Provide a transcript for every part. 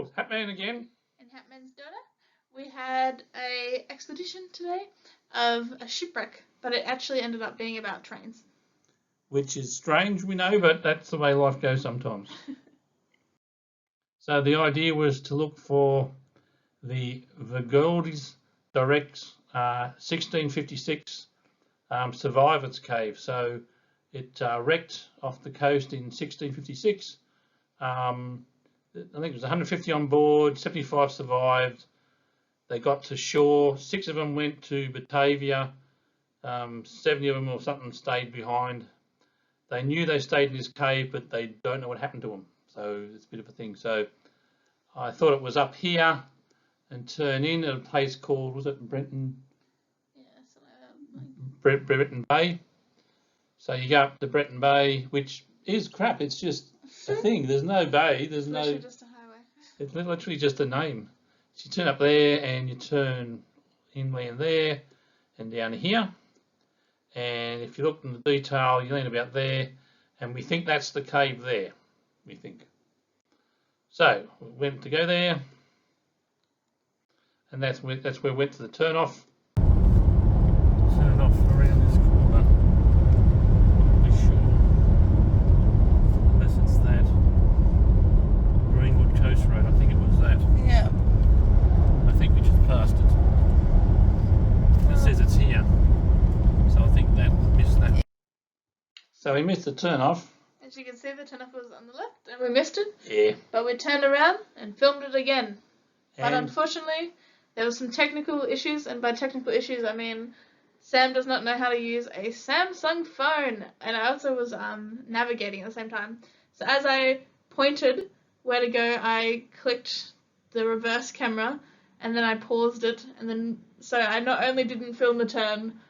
Oh, Hatman again. And Hatman's daughter. We had a expedition today of a shipwreck, but it actually ended up being about trains. Which is strange, we know, but that's the way life goes sometimes. So the idea was to look for the Vergulde's Draeck 1656 Survivors Cave. So it wrecked off the coast in 1656. I think it was 150 on board, 75 survived. They got to shore. 6 of them went to Batavia. 70 of them or something stayed behind. They knew they stayed in this cave, but they don't know what happened to them. So it's a bit of a thing. So I thought it was up here and turn in at a place called, was it Breton? Yeah, something like that. Breton Bay. So you go up to Breton Bay, which is crap. It's just a thing. There's no bay. There's no. Literally just a highway. It's literally just a name. So you turn up there and you turn inland there and down here. And if you look in the detail, you land about there, and we think that's the cave there. We think. So we went to go there, and that's where we went to the turn off. Turn off around this corner. Not really sure, unless it's that Greenwood Coast Road. I think it was that. Yeah. I think we just passed it. It says it's here, so I think that missed that. So we missed the turn off. As you can see, the turn off was on the left, and we missed it. Yeah. But we turned around and filmed it again. But unfortunately, there was some technical issues, and by technical issues, I mean Sam does not know how to use a Samsung phone, and I also was navigating at the same time. So as I pointed where to go, I clicked the reverse camera, and then I paused it, and then so I not only didn't film the turn,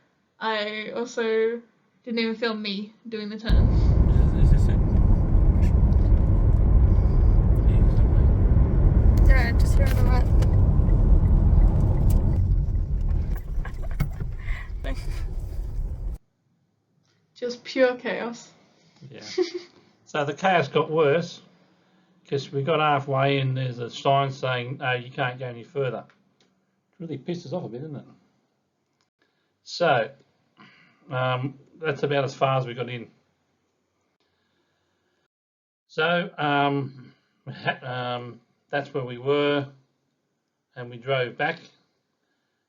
I also didn't even film me doing the turn. Is this it? Yeah, just here on the right. Just pure chaos. Yeah. So the chaos got worse because we got halfway and there's a sign saying, no, you can't go any further. It really pissed us off a bit, isn't it? So that's about as far as we got in. So that's where we were, and we drove back,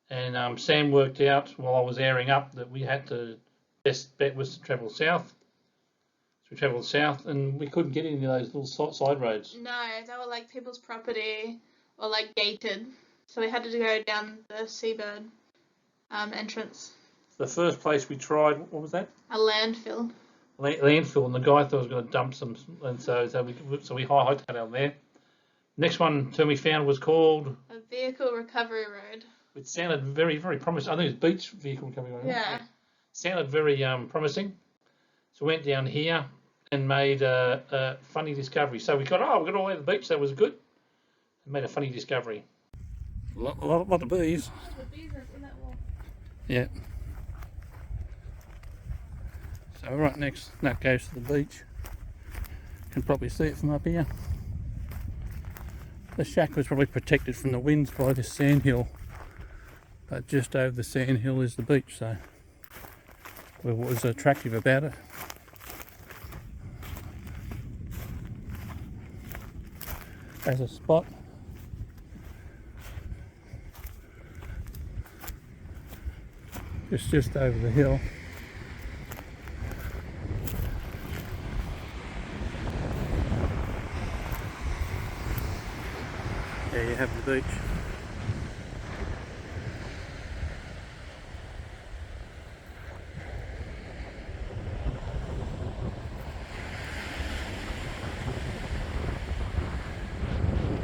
and Sam worked out while I was airing up that we had to, best bet was to travel south. So we travelled south, and we couldn't get any of those little side roads. No, they were like people's property or like gated, so we had to go down the Seabird entrance. The first place we tried, what was that? A landfill. Landfill, and the guy thought I was going to dump some, and so we hightailed out there. Next one turn we found was called A vehicle recovery road. Which sounded very, very promising. I think it was beach vehicle recovery road. Yeah. Sounded very promising. So we went down here and made a funny discovery. So we got all the way to the beach. That was good. And made a funny discovery. A lot of bees. The bees are in that wall. Yeah. So right next, that goes to the beach. You can probably see it from up here. The shack was probably protected from the winds by this sandhill, but just over the sandhill is the beach, so what was attractive about it. As a spot, just over the hill. There you have the beach.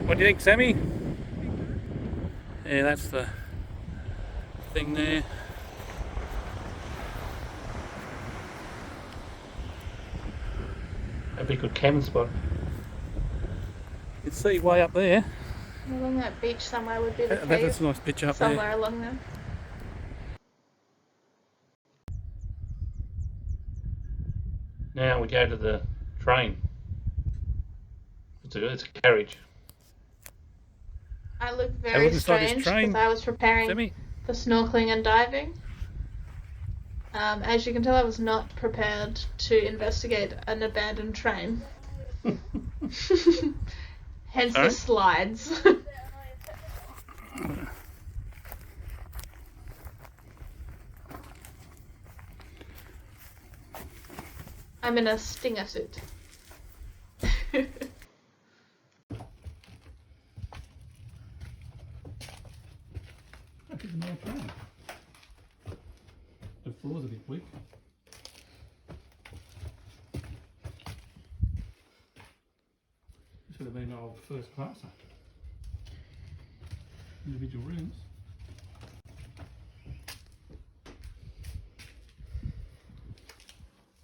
What do you think, Sammy? Yeah, that's the thing there. That'd be a good cabin spot. You can see way up there. Along that beach somewhere would be the cave. That's a nice picture up there. Somewhere along there. Now we go to the train. It's a carriage. I look Have a very look inside this strange train, because I was preparing Sammy. for snorkeling and diving. As you can tell, I was not prepared to investigate an abandoned train. Hence the Sorry? slides. I'm in a stinger suit. The floor's a bit weak. This would have been an old first classer. Individual rooms.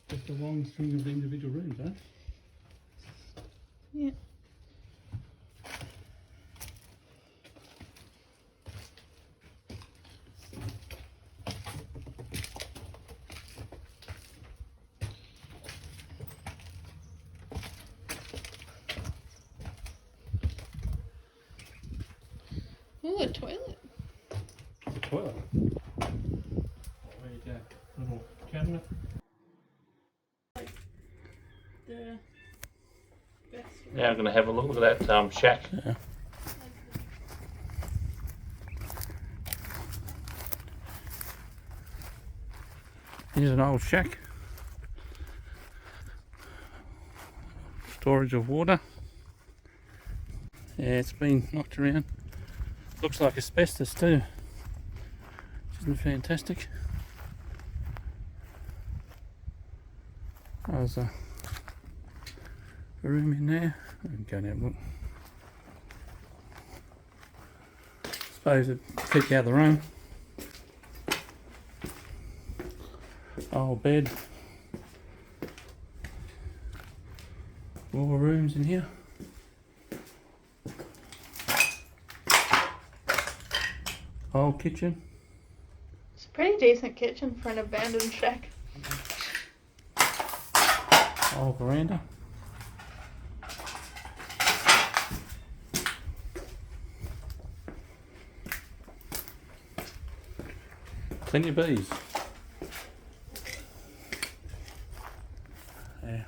Just a long string of individual rooms, huh? Yeah. Ooh, a toilet. The toilet. There you go. Little cabinet. The best. Now I'm going to have a look at that shack. Yeah. Here's an old shack. Storage of water. Yeah, it's been knocked around. Looks like asbestos too. Isn't fantastic? There's a room in there. I can go and have a look. Suppose it'd keep you out of the rain. Old bed. More rooms in here. Old kitchen. It's a pretty decent kitchen for an abandoned shack. Old veranda. Plenty of bees. Yeah.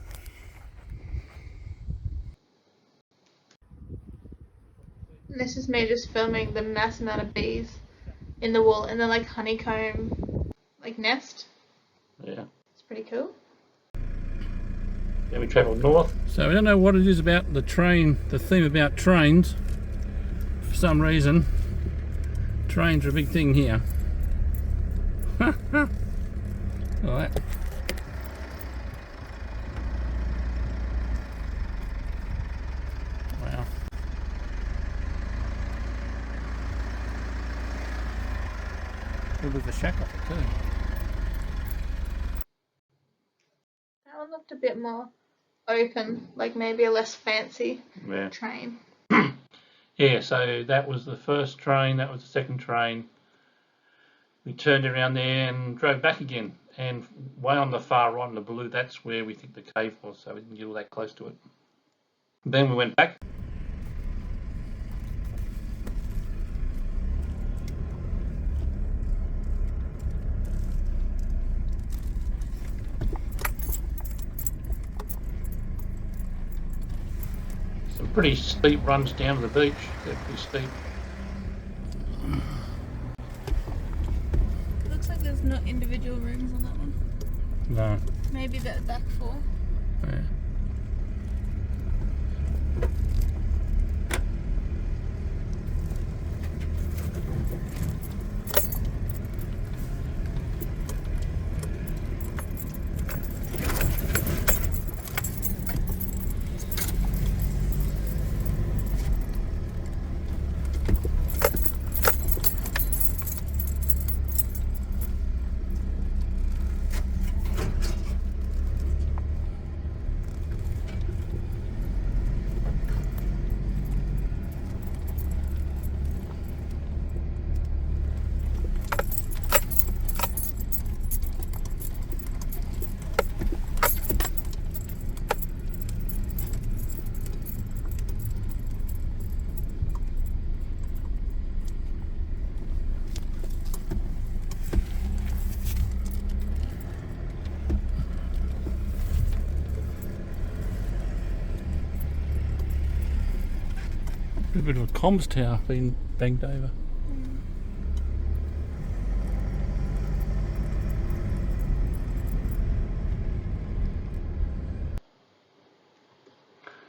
And this is me just filming the mass amount of bees in the wall and they're like honeycomb like nest. Yeah. It's pretty cool. Then we travelled north. So I don't know what it is about the train, the theme about trains. For some reason, trains are a big thing here. Look at that. Wow. A little bit of a shack off it too. That one looked a bit more open, like maybe a less fancy Yeah. train. Yeah, so that was the first train, that was the second train. We turned around there and drove back again. And way on the far right in the blue, that's where we think the cave was, so we didn't get all that close to it. Then we went back. Some pretty steep runs down to the beach. They're pretty steep. Looks like there's no individual rooms on that one. No. Maybe the back four. Yeah. A bit of a comms tower being banged over.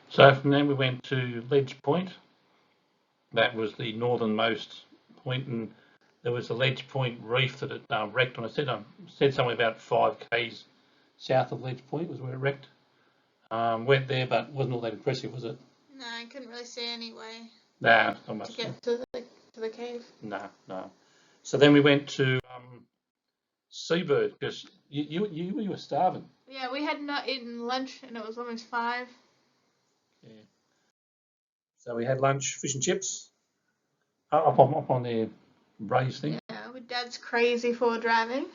So from then we went to Ledge Point. That was the northernmost point, and there was a Ledge Point reef that it wrecked on. I said somewhere about 5 k's south of Ledge Point was where it wrecked. Went there, but wasn't all that impressive, was it? No, I couldn't really see any way Nah, not much. to get to the cave. No. So then we went to Seabird because you were starving. Yeah, we had not eaten lunch and it was almost 5. Yeah. So we had lunch, fish and chips, up on the braised thing. Yeah, my dad's crazy for driving.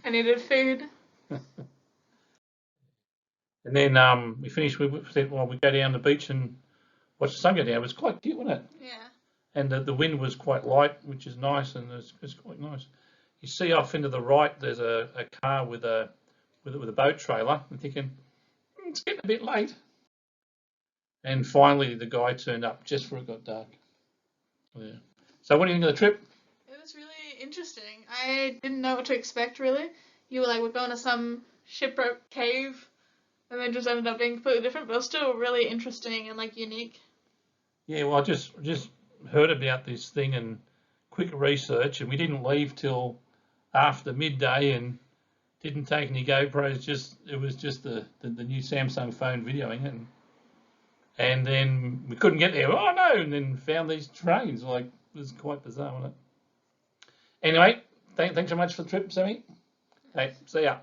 I needed food. And then we finished. We said, well, we go down the beach and watch the sun go down. It was quite cute, wasn't it? Yeah. And the wind was quite light, which is nice, and it's quite nice. You see off into the right, there's a car with a boat trailer. I'm thinking it's getting a bit late. And finally, the guy turned up just before it got dark. Yeah. So what do you think of the trip? It was really interesting. I didn't know what to expect, really. You were like, we're going to some shipwreck cave, and then just ended up being completely different, but it was still really interesting and like unique. Yeah, well, I just heard about this thing and quick research, and we didn't leave till after midday and didn't take any GoPros. It was just the new Samsung phone videoing it. And then we couldn't get there. Oh no! And then found these trains. Like, it was quite bizarre, wasn't it? Anyway, thanks so much for the trip, Sammy. Okay, see ya.